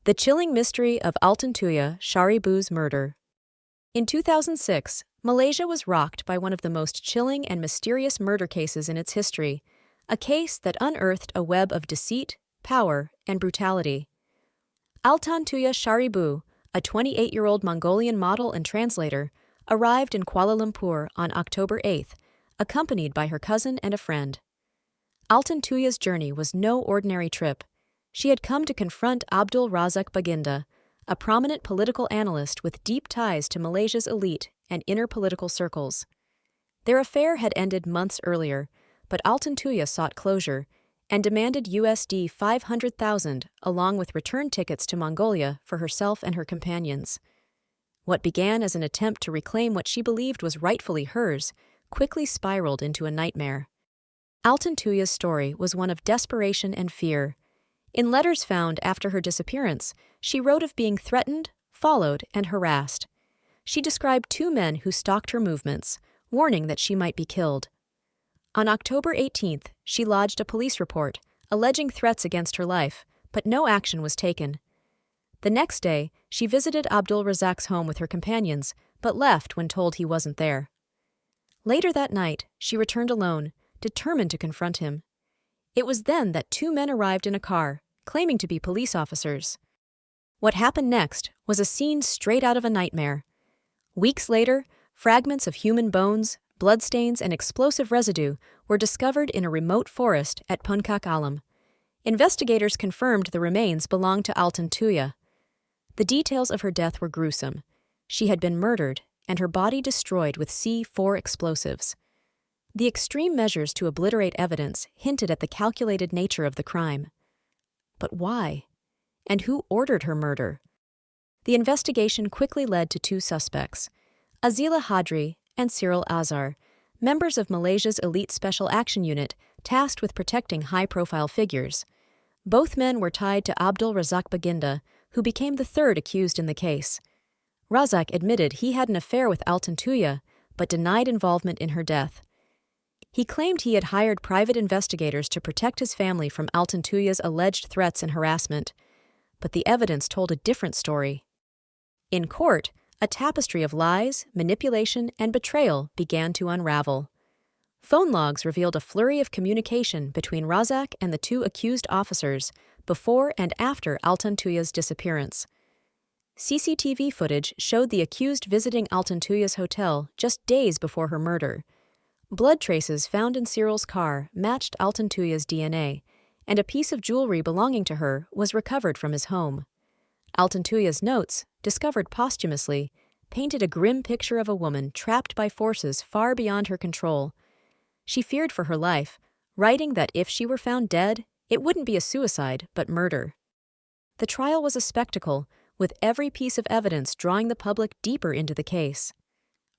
The chilling mystery of Altantuya Shaariibuu's murder. In 2006, Malaysia was rocked by one of the most chilling and mysterious murder cases in its history, a case that unearthed a web of deceit, power, and brutality. Altantuya Shaariibuu, a 28-year-old Mongolian model and translator, arrived in Kuala Lumpur on October 8th, accompanied by her cousin and a friend. Altantuya's journey was no ordinary trip. She had come to confront Abdul Razak Baginda, a prominent political analyst with deep ties to Malaysia's elite and inner political circles. Their affair had ended months earlier, but Altantuya sought closure and demanded USD 500,000 along with return tickets to Mongolia for herself and her companions. What began as an attempt to reclaim what she believed was rightfully hers quickly spiraled into a nightmare. Altantuya's story was one of desperation and fear. In letters found after her disappearance, she wrote of being threatened, followed, and harassed. She described two men who stalked her movements, warning that she might be killed. On October 18th, she lodged a police report, alleging threats against her life, but no action was taken. The next day, she visited Abdul Razak's home with her companions, but left when told he wasn't there. Later that night, she returned alone, determined to confront him. It was then that two men arrived in a car, claiming to be police officers. What happened next was a scene straight out of a nightmare. Weeks later, fragments of human bones, bloodstains, and explosive residue were discovered in a remote forest at Puncak Alam. Investigators confirmed the remains belonged to Altantuya. The details of her death were gruesome. She had been murdered, and her body destroyed with C4 explosives. The extreme measures to obliterate evidence hinted at the calculated nature of the crime. But why? And who ordered her murder? The investigation quickly led to two suspects, Azila Hadri and Cyril Azhar, members of Malaysia's elite special action unit tasked with protecting high-profile figures. Both men were tied to Abdul Razak Baginda, who became the third accused in the case. Razak admitted he had an affair with Altantuya, but denied involvement in her death. He claimed he had hired private investigators to protect his family from Altantuya's alleged threats and harassment, but the evidence told a different story. In court, a tapestry of lies, manipulation, and betrayal began to unravel. Phone logs revealed a flurry of communication between Razak and the two accused officers before and after Altantuya's disappearance. CCTV footage showed the accused visiting Altantuya's hotel just days before her murder. Blood traces found in Cyril's car matched Altantuya's DNA, and a piece of jewelry belonging to her was recovered from his home. Altantuya's notes, discovered posthumously, painted a grim picture of a woman trapped by forces far beyond her control. She feared for her life, writing that if she were found dead, it wouldn't be a suicide, but murder. The trial was a spectacle, with every piece of evidence drawing the public deeper into the case.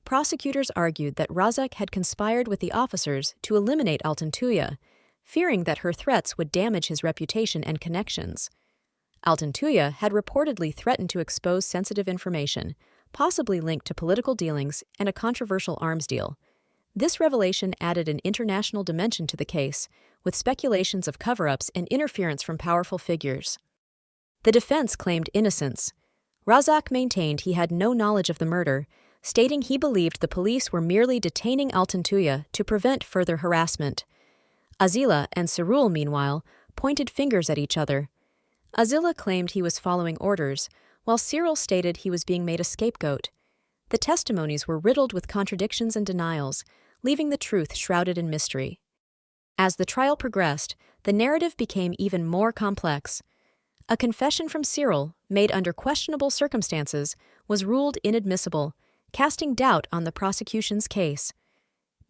Prosecutors argued that Razak had conspired with the officers to eliminate Altantuya, fearing that her threats would damage his reputation and connections. Altantuya had reportedly threatened to expose sensitive information, possibly linked to political dealings and a controversial arms deal. This revelation added an international dimension to the case, with speculations of cover-ups and interference from powerful figures. The defense claimed innocence. Razak maintained he had no knowledge of the murder, stating he believed the police were merely detaining Altantuya to prevent further harassment. Azila and Cyril, meanwhile, pointed fingers at each other. Azila claimed he was following orders, while Cyril stated he was being made a scapegoat. The testimonies were riddled with contradictions and denials, leaving the truth shrouded in mystery. As the trial progressed, the narrative became even more complex. A confession from Cyril, made under questionable circumstances, was ruled inadmissible, casting doubt on the prosecution's case.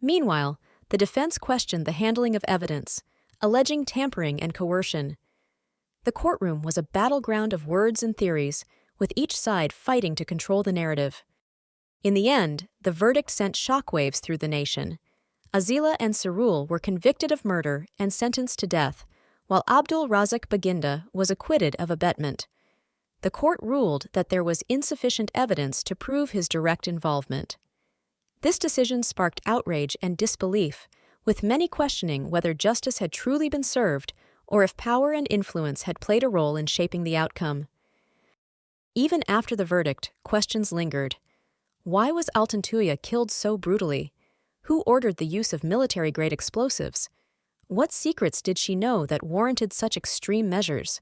Meanwhile, the defense questioned the handling of evidence, alleging tampering and coercion. The courtroom was a battleground of words and theories, with each side fighting to control the narrative. In the end, the verdict sent shockwaves through the nation. Azila and Cyril were convicted of murder and sentenced to death, while Abdul Razak Baginda was acquitted of abetment. The court ruled that there was insufficient evidence to prove his direct involvement. This decision sparked outrage and disbelief, with many questioning whether justice had truly been served or if power and influence had played a role in shaping the outcome. Even after the verdict, questions lingered. Why was Altantuya killed so brutally? Who ordered the use of military-grade explosives? What secrets did she know that warranted such extreme measures?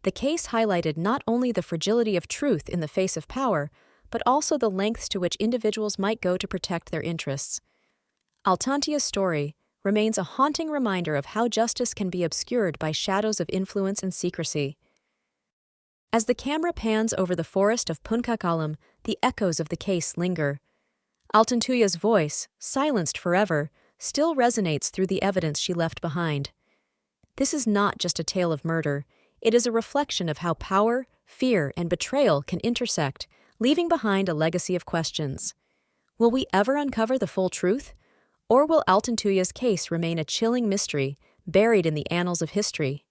The case highlighted not only the fragility of truth in the face of power, but also the lengths to which individuals might go to protect their interests. Altantuya's story remains a haunting reminder of how justice can be obscured by shadows of influence and secrecy. As the camera pans over the forest of Puncakalam, the echoes of the case linger. Altantuya's voice, silenced forever, still resonates through the evidence she left behind. This is not just a tale of murder, it is a reflection of how power, fear, and betrayal can intersect, leaving behind a legacy of questions. Will we ever uncover the full truth? Or will Altantuya's case remain a chilling mystery, buried in the annals of history?